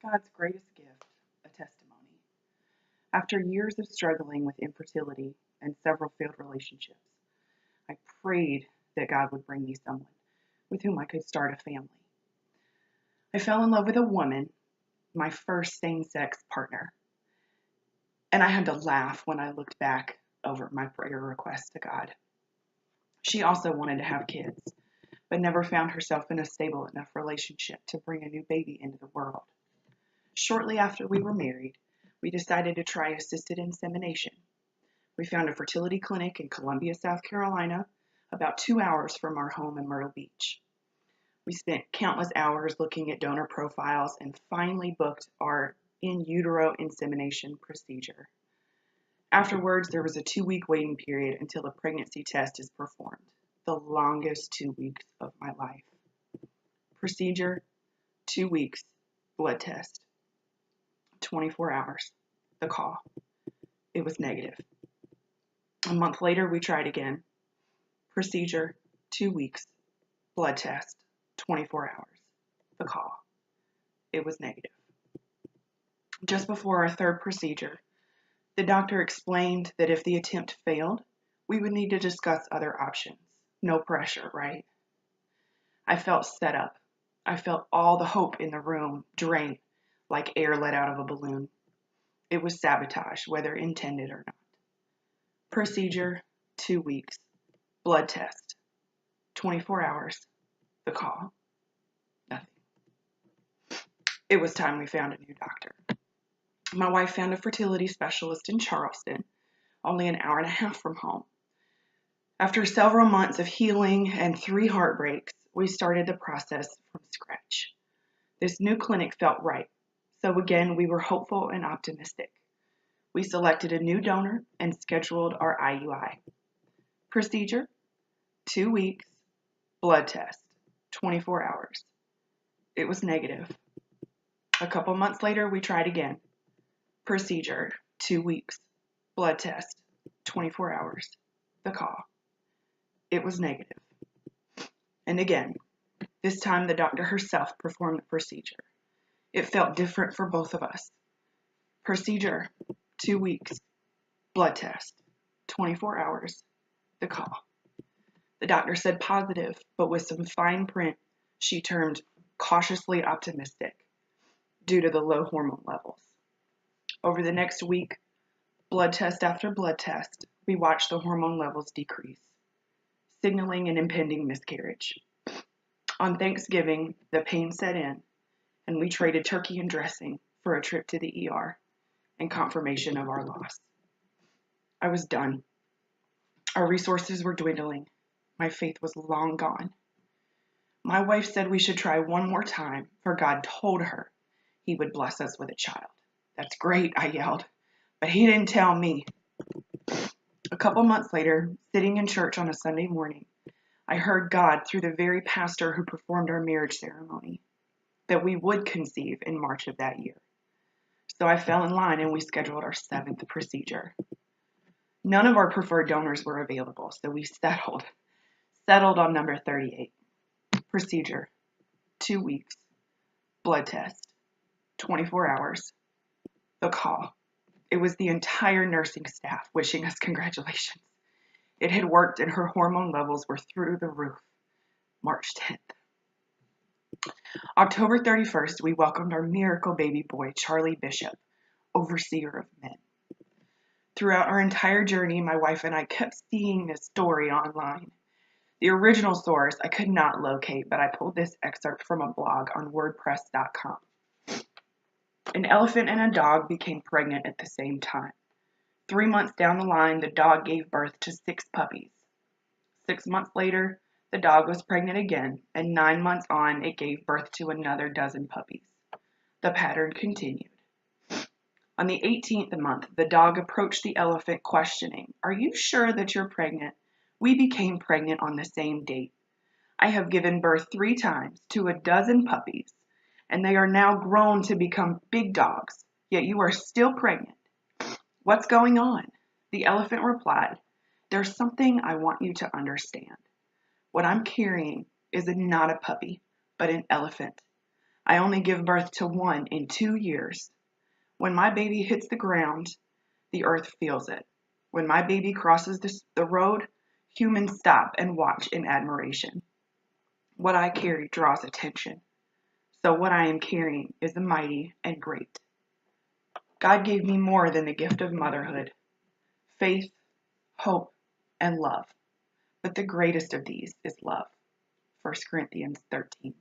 God's greatest gift, a testimony. After years of struggling with infertility and several failed relationships, I prayed that God would bring me someone with whom I could start a family. I fell in love with a woman, my first same-sex partner, and I had to laugh when I looked back over my prayer request to God. She also wanted to have kids, but never found herself in a stable enough relationship to bring a new baby into the world. Shortly after we were married, we decided to try assisted insemination. We found a fertility clinic in Columbia, South Carolina, about 2 hours from our home in Myrtle Beach. We spent countless hours looking at donor profiles and finally booked our in utero insemination procedure. Afterwards, there was a 2-week waiting period until a pregnancy test is performed, the longest 2 weeks of my life. Procedure, 2 weeks, blood test, 24 hours, the call. It was negative. A month later, we tried again. Procedure, 2 weeks, blood test, 24 hours, the call. It was negative. Just before our third procedure, the doctor explained that if the attempt failed, we would need to discuss other options. No pressure, right? I felt set up. I felt all the hope in the room drain like air let out of a balloon. It was sabotage, whether intended or not. Procedure, 2 weeks. Blood test, 24 hours. The call, nothing. It was time we found a new doctor. My wife found a fertility specialist in Charleston, only an hour and a half from home. After several months of healing and 3 heartbreaks, we started the process from scratch. This new clinic felt right, so again we were hopeful and optimistic. We selected a new donor and scheduled our IUI. Procedure, 2 weeks, blood test, 24 hours. It was negative. A couple months later, we tried again. Procedure, 2 weeks, blood test, 24 hours, the call. It was negative. And again, this time the doctor herself performed the procedure. It felt different for both of us. Procedure, 2 weeks, blood test, 24 hours, the call. The doctor said positive, but with some fine print she termed cautiously optimistic due to the low hormone levels. Over the next week, blood test after blood test, we watched the hormone levels decrease, signaling an impending miscarriage. On Thanksgiving, the pain set in, and we traded turkey and dressing for a trip to the ER and confirmation of our loss. I was done. Our resources were dwindling. My faith was long gone. My wife said we should try one more time, for God told her he would bless us with a child. That's great, I yelled, but he didn't tell me. A couple months later, sitting in church on a Sunday morning, I heard God through the very pastor who performed our marriage ceremony that we would conceive in March of that year. So I fell in line and we scheduled our 7th procedure. None of our preferred donors were available, so we settled on number 38. Procedure, 2 weeks, blood test, 24 hours, the call. It was the entire nursing staff wishing us congratulations. It had worked and her hormone levels were through the roof. March 10th. October 31st, we welcomed our miracle baby boy, Charlie Bishop, overseer of men. Throughout our entire journey, my wife and I kept seeing this story online. The original source I could not locate, but I pulled this excerpt from a blog on WordPress.com. An elephant and a dog became pregnant at the same time. 3 months down the line, the dog gave birth to 6 puppies. 6 months later, the dog was pregnant again, and 9 months on, it gave birth to another dozen puppies. The pattern continued. On the 18th month, the dog approached the elephant questioning, "Are you sure that you're pregnant? We became pregnant on the same date. I have given birth 3 times to a dozen puppies, and they are now grown to become big dogs, yet you are still pregnant. What's going on?" The elephant replied, "There's something I want you to understand. What I'm carrying is not a puppy, but an elephant. I only give birth to one in 2 years. When my baby hits the ground, the earth feels it. When my baby crosses the road, humans stop and watch in admiration. What I carry draws attention. So what I am carrying is mighty and great. God gave me more than the gift of motherhood, faith, hope, and love. But the greatest of these is love. 1 Corinthians 13:13.